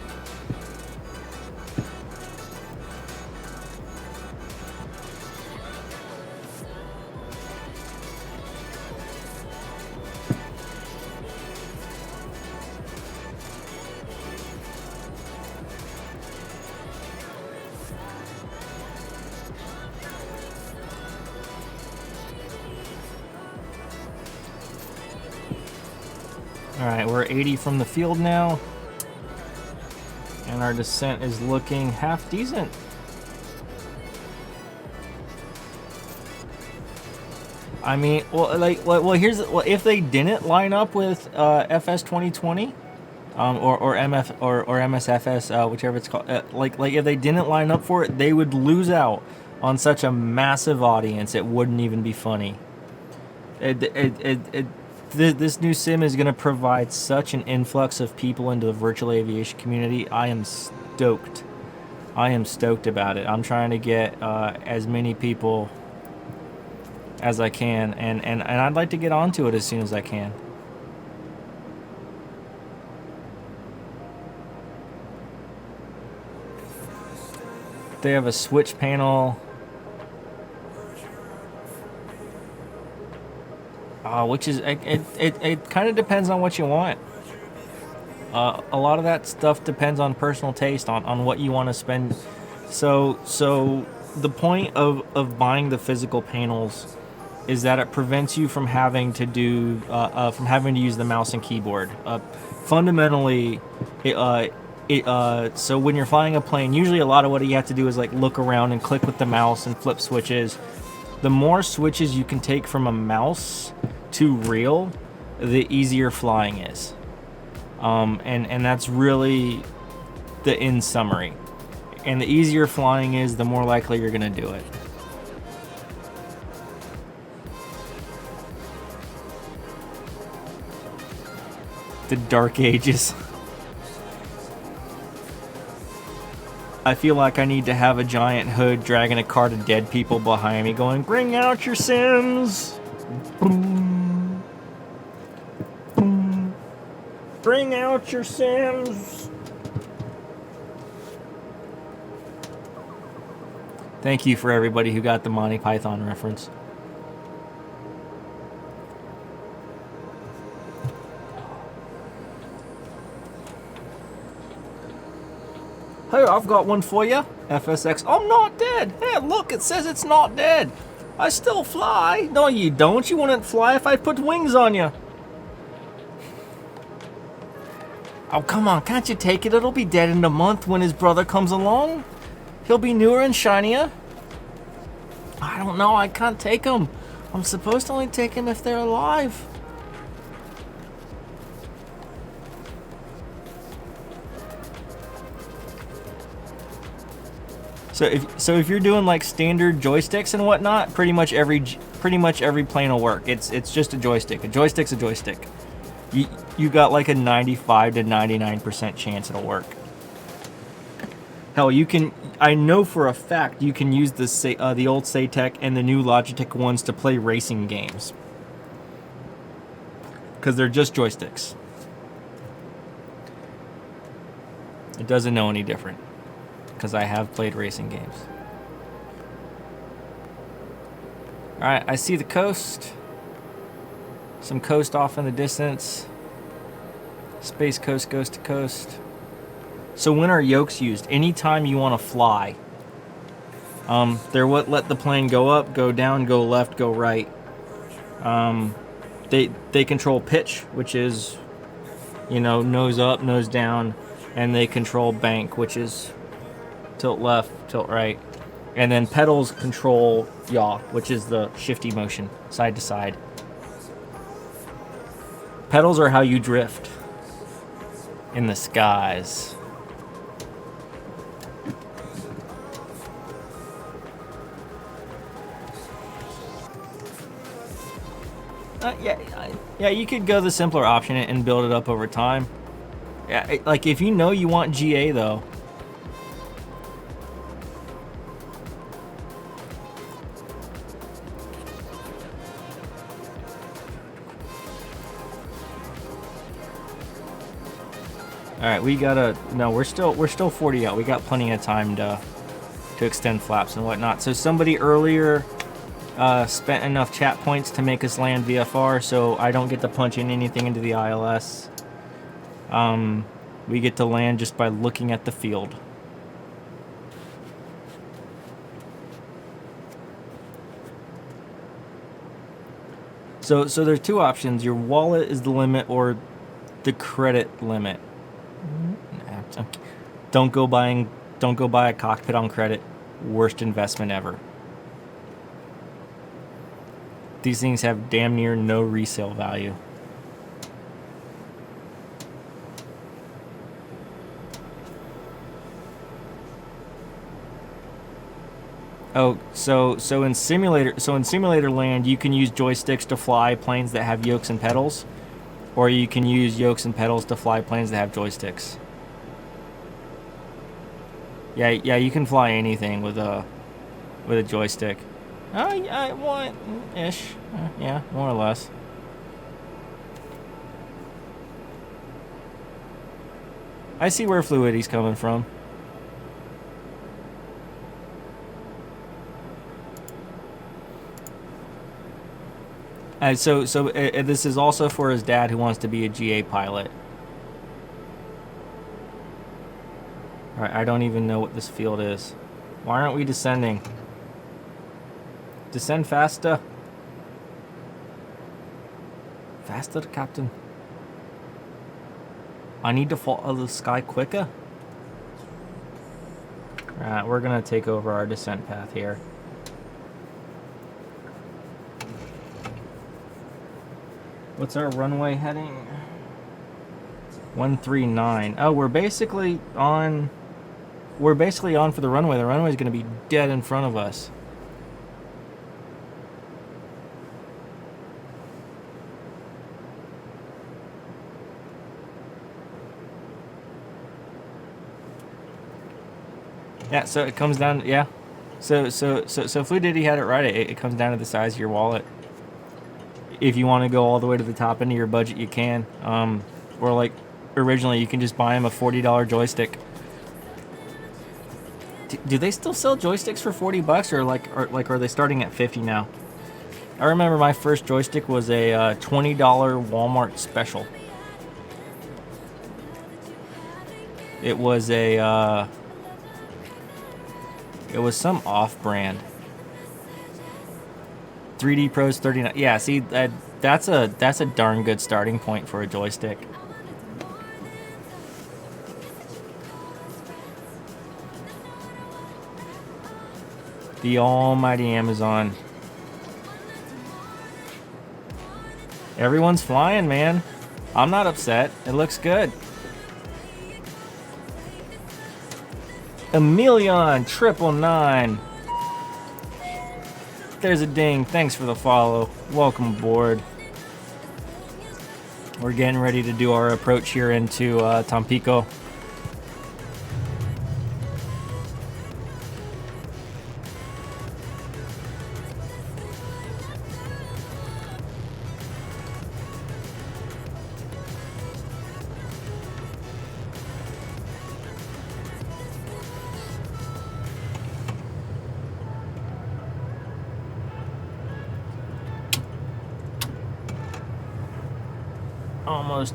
Alright, we're 80 from the field now. And our descent is looking half decent. I mean, well, here's if they didn't line up with FS 2020, or MF or MSFS, whichever it's called, like if they didn't line up for it, they would lose out on such a massive audience. It wouldn't even be funny. This new sim is going to provide such an influx of people into the virtual aviation community. I am stoked. I am stoked about it. I'm trying to get as many people as I can, and I'd like to get onto it as soon as I can. They have a switch panel. Which is, it kind of depends on what you want. A lot of that stuff depends on personal taste, on what you want to spend. So the point of buying the physical panels is that it prevents you from having to do from having to use the mouse and keyboard. Fundamentally, so when you're flying a plane, usually a lot of what you have to do is like look around and click with the mouse and flip switches. The more switches you can take from a mouse to real, the easier flying is. And that's really the in summary. And the easier flying is, the more likely you're going to do it. The Dark Ages. I feel like I need to have a giant hood dragging a cart of dead people behind me going, "Bring out your Sims! Boom. Boom. Bring out your Sims!" Thank you for everybody who got the Monty Python reference. Hey, I've got one for you. FSX. I'm not dead. Hey, look, it says it's not dead. I still fly. No, you don't. You wouldn't fly if I put wings on you. Oh, come on. Can't you take it? It'll be dead in a month when his brother comes along. He'll be newer and shinier. I don't know. I can't take them. I'm supposed to only take them if they're alive. So if you're doing like standard joysticks and whatnot, pretty much every plane will work. It's just a joystick. A joystick's a joystick. You got like a 95 to 99% chance it'll work. Hell, you can. I know for a fact you can use the old Saytech and the new Logitech ones to play racing games, because they're just joysticks. It doesn't know any different, because I have played racing games. Alright, I see the coast. Some coast off in the distance. Space Coast, Coast to Coast. So when are yokes used? Anytime you want to fly. They're what let the plane go up, go down, go left, go right. They control pitch, which is you know, nose up, nose down, and they control bank, which is tilt left, tilt right. And then pedals control yaw, which is the shifty motion, side to side. Pedals are how you drift in the skies. Yeah, you could go the simpler option and build it up over time. Yeah, like if you know you want GA though. All right, we gotta. No, we're still 40 out. We got plenty of time to extend flaps and whatnot. So somebody earlier spent enough chat points to make us land VFR, so I don't get to punch in anything into the ILS. We get to land just by looking at the field. So there's two options. Your wallet is the limit or the credit limit. Don't go buy a cockpit on credit. Worst investment ever. These things have damn near no resale value. Oh, so in simulator land, you can use joysticks to fly planes that have yokes and pedals, or you can use yokes and pedals to fly planes that have joysticks. Yeah, you can fly anything with a joystick. I want ish. Yeah, more or less. I see where Fluidity's coming from. So this is also for his dad who wants to be a GA pilot. All right, I don't even know what this field is. Why aren't we descending? Descend faster. Faster, Captain. I need to fall out of the sky quicker. All right, we're gonna take over our descent path here. What's our runway heading? 139. Oh, we're basically on for the runway. The runway is going to be dead in front of us. Yeah, so it comes down, yeah. So Fluidity had it right. It comes down to the size of your wallet. If you want to go all the way to the top end of your budget, you can. Or like originally, you can just buy them a $40 joystick. Do they still sell joysticks for $40, or are they starting at $50 now? I remember my first joystick was a $20 Walmart special. It was a it was some off-brand. 3D Pros 39. Yeah, see, that's a darn good starting point for a joystick. The almighty Amazon. Everyone's flying, man. I'm not upset. It looks good. Emilion 999. There's a ding. Thanks for the follow. Welcome aboard. We're getting ready to do our approach here into Tampico.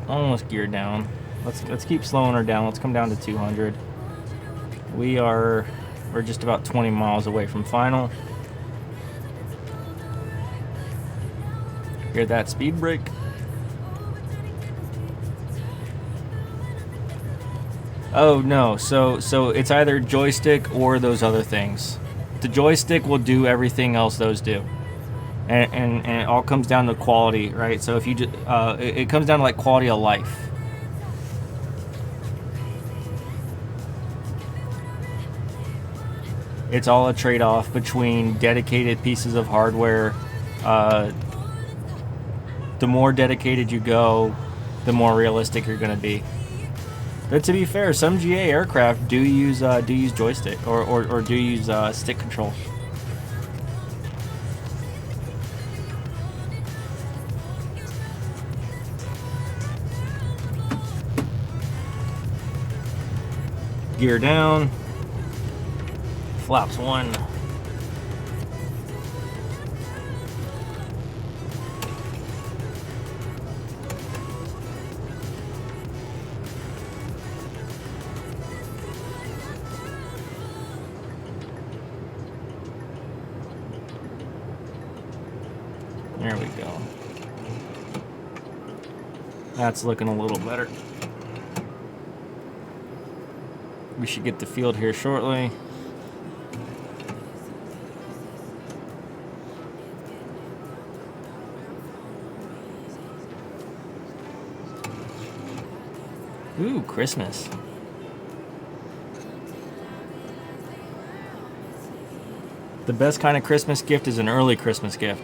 Almost geared down. Let's keep slowing her down. Let's come down to 200. We're just about 20 miles away from final. Hear that speed brake? Oh no, so it's either joystick or those other things. The joystick will do everything else those do, and it all comes down to quality, right? So if you it comes down to like quality of life. It's all a trade-off between dedicated pieces of hardware. The more dedicated you go, the more realistic you're going to be. But to be fair, some GA aircraft do use joystick or do use stick control. Gear down. Flaps 1. There we go. That's looking a little better. We should get the field here shortly. Ooh, Christmas. The best kind of Christmas gift is an early Christmas gift.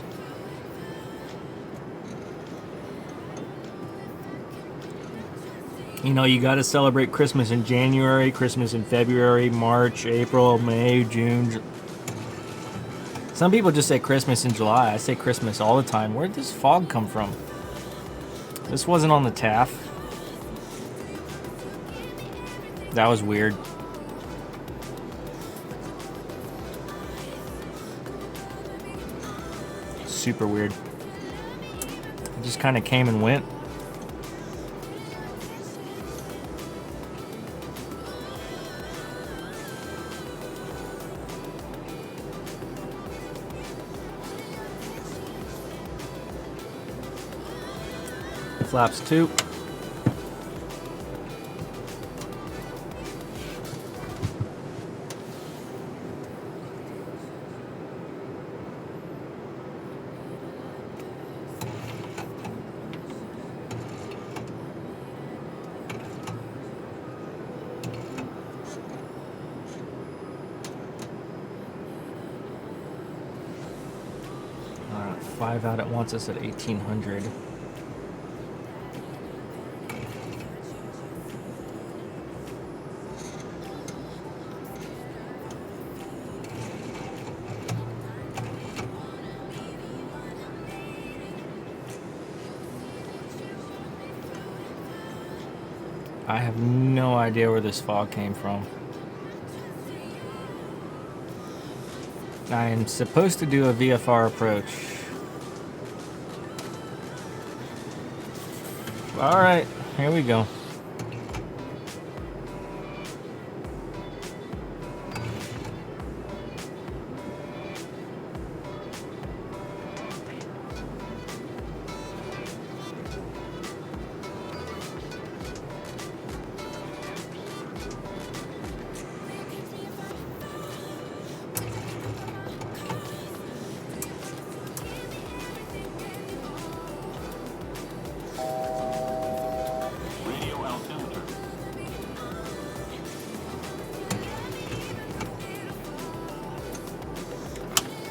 You know, you got to celebrate Christmas in January, Christmas in February, March, April, May, June. Some people just say Christmas in July. I say Christmas all the time. Where did this fog come from? This wasn't on the TAF. That was weird. Super weird. It just kind of came and went. Flaps 2. Alright, 5 out, it wants us at 1800. I have no idea where this fog came from. I am supposed to do a VFR approach. Alright, here we go.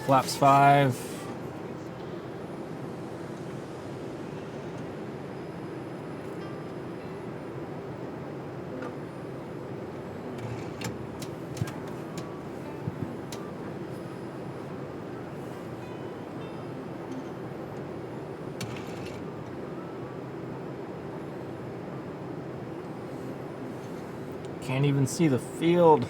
Flaps 5. Can't even see the field.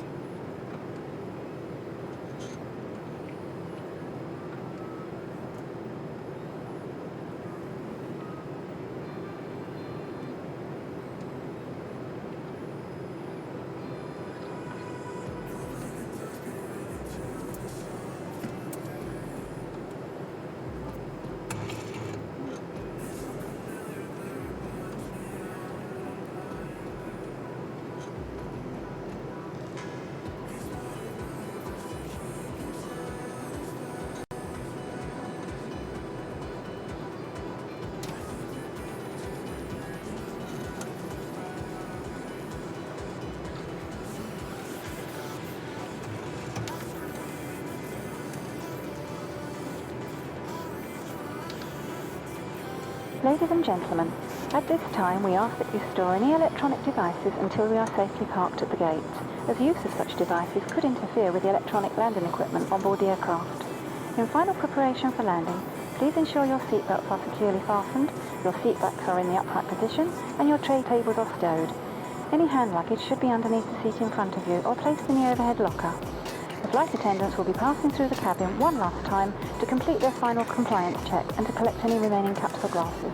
Ladies and gentlemen, at this time we ask that you store any electronic devices until we are safely parked at the gate, as use of such devices could interfere with the electronic landing equipment on board the aircraft. In final preparation for landing, please ensure your seatbelts are securely fastened, your seat backs are in the upright position, and your tray tables are stowed. Any hand luggage should be underneath the seat in front of you or placed in the overhead locker. The flight attendants will be passing through the cabin one last time to complete their final compliance check and to collect any remaining caps or glasses.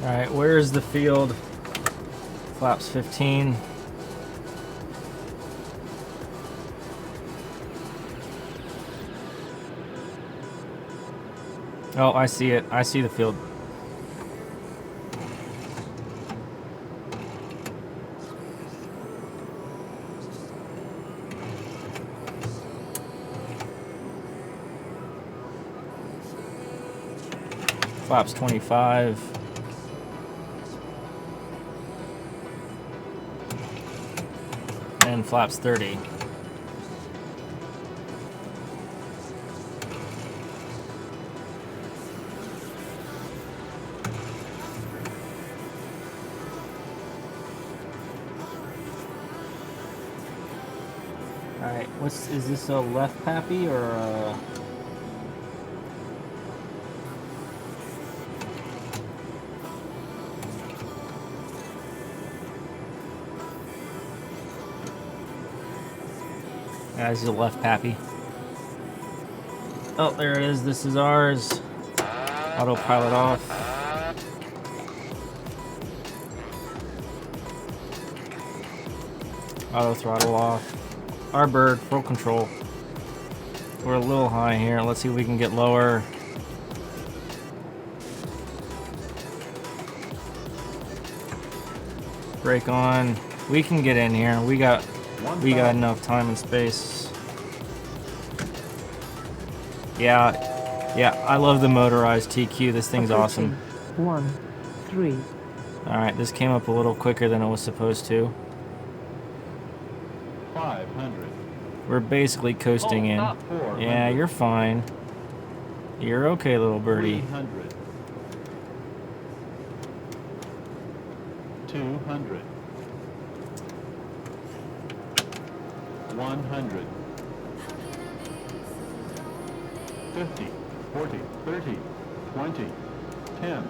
Alright, where's the field? Flaps 15. Oh, I see it. I see the field. Flaps 25. And flaps 30. Alright, is this a left pappy or a... Yeah, this is a left pappy. Oh, there it is. This is ours. Autopilot off. Auto throttle off. Our bird, full control. We're a little high here. Let's see if we can get lower. Brake on. We can get in here. We got enough time and space. Yeah, I love the motorized TQ. This thing's awesome. 13. Alright, this came up a little quicker than it was supposed to. 500. We're basically coasting in. Yeah, you're fine. You're okay, little birdie. 300. 200. 100. 50, 40, 30, 20, 10.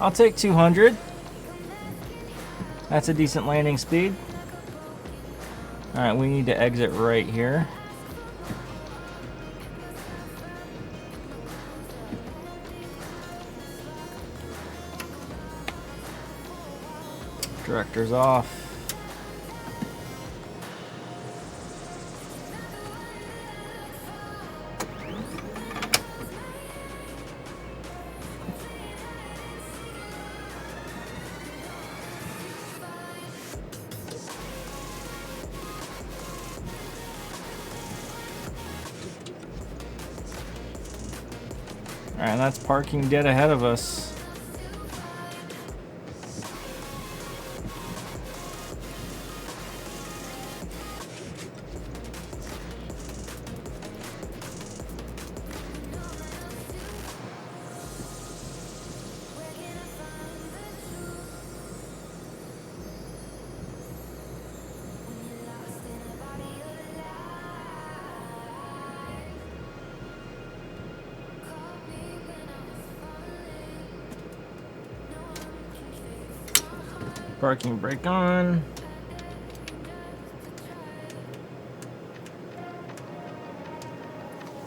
I'll take 200. That's a decent landing speed. Alright, we need to exit right here. Director's off. Alright, that's parking dead ahead of us. Parking brake on.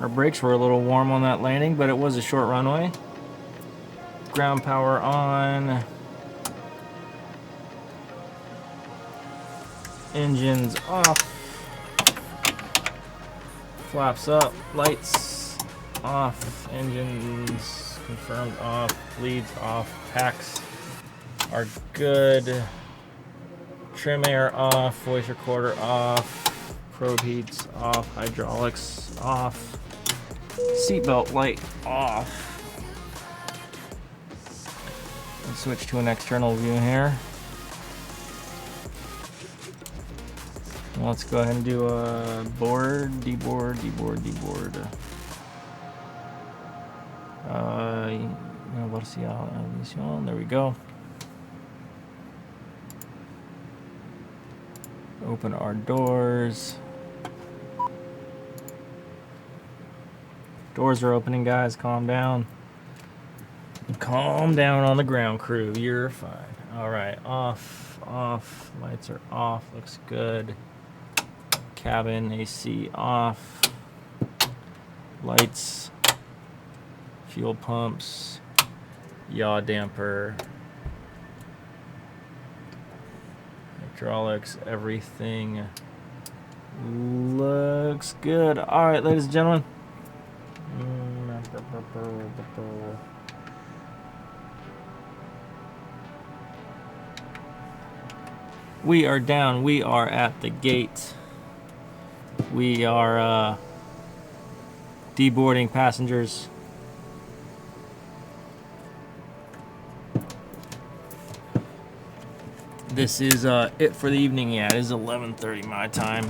Our brakes were a little warm on that landing, but it was a short runway. Ground power on. Engines off. Flaps up. Lights off. Engines confirmed off. Leads off. Packs are good. Trim air off. Voice recorder off. Probe heats off. Hydraulics off. Seatbelt light off. Let's switch to an external view here. Let's go ahead and do a board, deboard. There we go. Open our doors. Doors are opening, guys. Calm down. Calm down on the ground crew. You're fine. All right. Off. Lights are off. Looks good. Cabin AC off. Lights. Fuel pumps. Yaw damper. Hydraulics. Everything looks good. All right, ladies and gentlemen. We are down. We are at the gate. We are deboarding passengers. This is it for the evening. Yeah, it is 11:30 my time.